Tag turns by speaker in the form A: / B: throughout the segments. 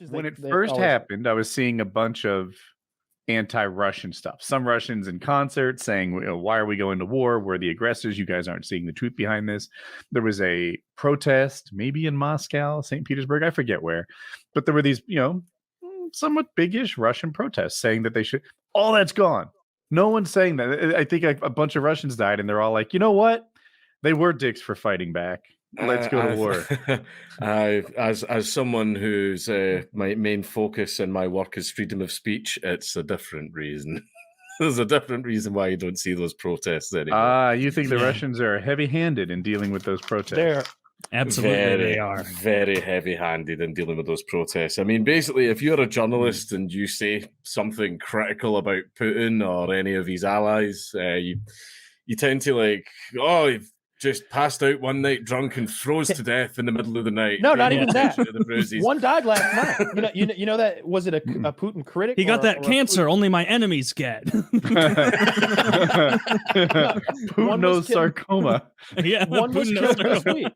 A: when it first happened, I was seeing a bunch of anti-Russian stuff. Some Russians in concert saying, why are we going to war? We're the aggressors. You guys aren't seeing the truth behind this. There was a protest, maybe in Moscow, St. Petersburg, I forget where. But there were these, somewhat biggish Russian protests saying that they should. All that's gone. No one's saying that. I think a bunch of Russians died, and they're all like, you know what? They were dicks for fighting back. Let's go to war.
B: As someone whose my main focus in my work is freedom of speech, it's a different reason. There's a different reason why you don't see those protests anymore.
A: You think the Russians are heavy-handed in dealing with those protests?
C: They're absolutely
B: they are very heavy-handed in dealing with those protests. I mean, basically, if you're a journalist and you say something critical about Putin or any of his allies, you tend to you've just passed out one night drunk and froze to death in the middle of the night.
C: No, not even that. One died last night. You know that, was it a Putin critic?
D: He got that cancer only my enemies get.
A: Putin knows sarcoma.
D: Yeah,
C: one was killed this week.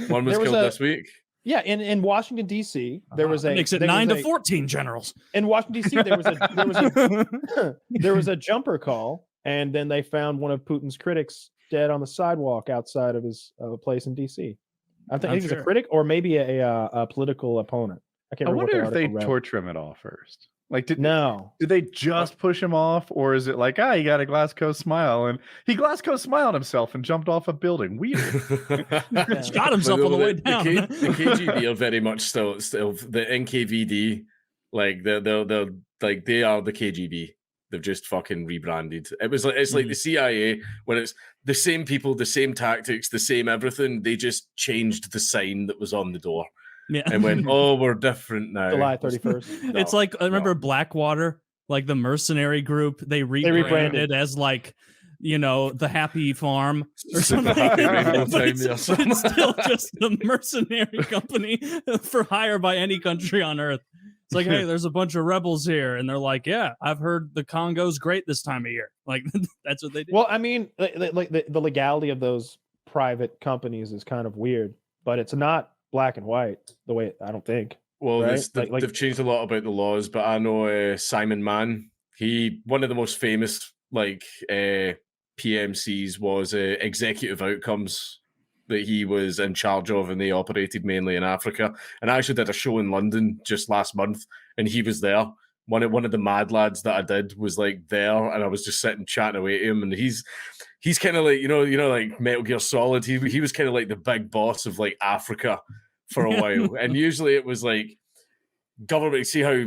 B: One was killed this week.
C: Yeah, in Washington D.C. there was a
D: makes it 9 to 14 generals.
C: In Washington D.C. there was a jumper call, and then they found one of Putin's critics dead on the sidewalk outside of his place in DC. I think he's a critic or maybe a political opponent. I can't remember.
A: I wonder if they torture him at all first.
C: Did they
A: just push him off, or is it like, he got a Glasgow smile and he Glasgow smiled himself and jumped off a building? Weird.
D: Shot himself on the way down.
B: The KGB are very much still the NKVD. They are the KGB. They've just fucking rebranded. It's like the CIA when it's the same people, the same tactics, the same everything. They just changed the sign that was on the door and went, we're different now.
C: July 31st.
D: It's like, I remember Blackwater, like the mercenary group. They rebranded as the Happy Farm or something. It's still just the mercenary company for hire by any country on earth. It's like, hey, there's a bunch of rebels here, and they're like, yeah, I've heard the Congo's great this time of year. Like, that's what they do.
C: Well, I mean, the legality of those private companies is kind of weird, but it's not black and white the way, I don't think.
B: Well, right? They've changed a lot about the laws, but I know Simon Mann, one of the most famous PMCs was executive outcomes that he was in charge of, and they operated mainly in Africa. And I actually did a show in London just last month, and he was there. One of the mad lads that I did was there, and I was just sitting chatting away to him. And he's kind of like like Metal Gear Solid. He was kind of like the big boss of Africa for a while. And usually it was government. See how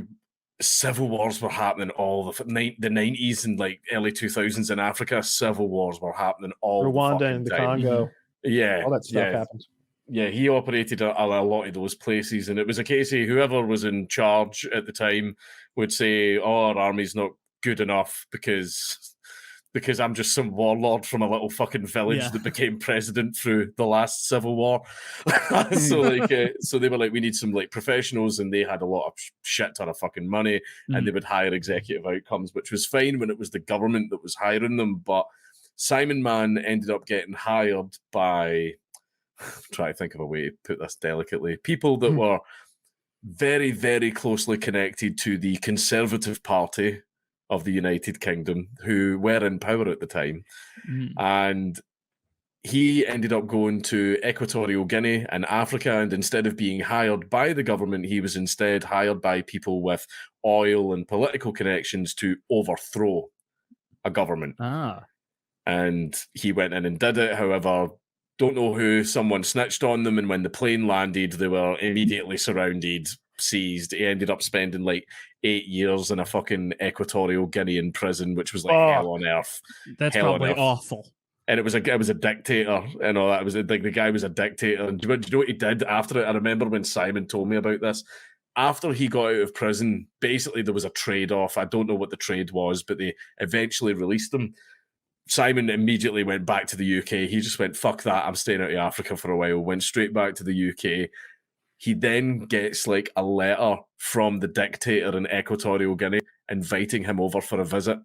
B: civil wars were happening all the 90s and early 2000s in Africa. Civil wars were happening all
C: Rwanda and the Congo.
B: Yeah,
C: all that stuff happens.
B: Yeah, he operated a lot of those places, and it was a case of whoever was in charge at the time would say, our army's not good enough because I'm just some warlord from a little fucking village that became president through the last civil war. So they were like, we need some professionals, and they had a lot of shit ton of fucking money, and they would hire executive outcomes, which was fine when it was the government that was hiring them, but Simon Mann ended up getting hired by, try to think of a way to put this delicately, people that were very, very closely connected to the Conservative Party of the United Kingdom, who were in power at the time. And he ended up going to Equatorial Guinea and Africa, and instead of being hired by the government, he was instead hired by people with oil and political connections to overthrow a government. And he went in and did it. However, don't know who, someone snitched on them, and when the plane landed, they were immediately surrounded, seized. He ended up spending 8 years in a fucking Equatorial Guinean prison, which was hell on earth.
D: That's probably awful.
B: And it was a dictator, and all that. It was the guy was a dictator. And do you know what he did after it? I remember when Simon told me about this. After he got out of prison, basically there was a trade-off. I don't know what the trade was, but they eventually released him. Simon immediately went back to the UK. He just went, fuck that, I'm staying out of Africa for a while. Went straight back to the UK. He then gets a letter from the dictator in Equatorial Guinea inviting him over for a visit.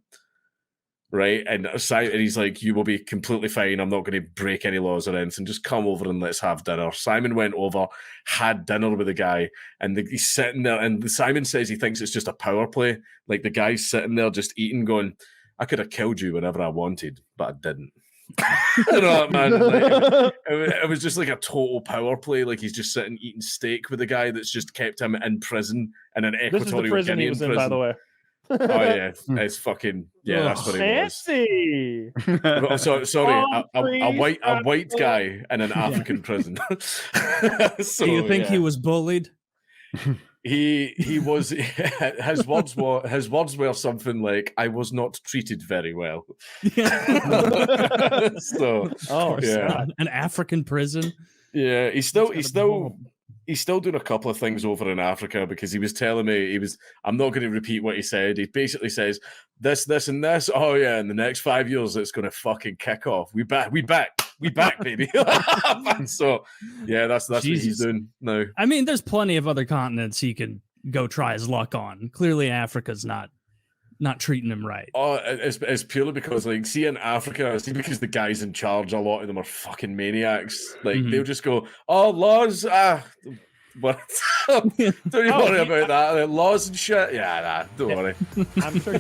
B: right? And he's like, you will be completely fine. I'm not going to break any laws or anything. Just come over and let's have dinner. Simon went over, had dinner with the guy, and he's sitting there. And Simon says he thinks it's just a power play. Like the guy's sitting there just eating, going, I could have killed you whenever I wanted, but I didn't. You know what, man? Like, it was just like a total power play. Like he's just sitting eating steak with a guy that's just kept him in prison in an Equatorial
C: This is the prison
B: Guinea
C: he was in, by the way.
B: Oh yeah, it's fucking that's what it was.
C: Fancy.
B: So, sorry, a white guy in an African prison. So,
D: do you think he was bullied?
B: He was. His words were something like, "I was not treated very well." So,
D: yeah, an African prison.
B: Yeah, he's still doing a couple of things over in Africa, because he was telling me I'm not going to repeat what he said. He basically says this, and this. Oh yeah, in the next 5 years, it's going to fucking kick off. We back, baby. So yeah, that's what he's doing now.
D: I mean, there's plenty of other continents he can go try his luck on. Clearly, Africa's not treating him right.
B: Oh, it's purely because, like, see in Africa, because the guys in charge, a lot of them are fucking maniacs. Like they'll just go, "Oh, laws, what? Don't you worry about that. Laws and shit." Yeah, nah, don't worry.
C: I'm sure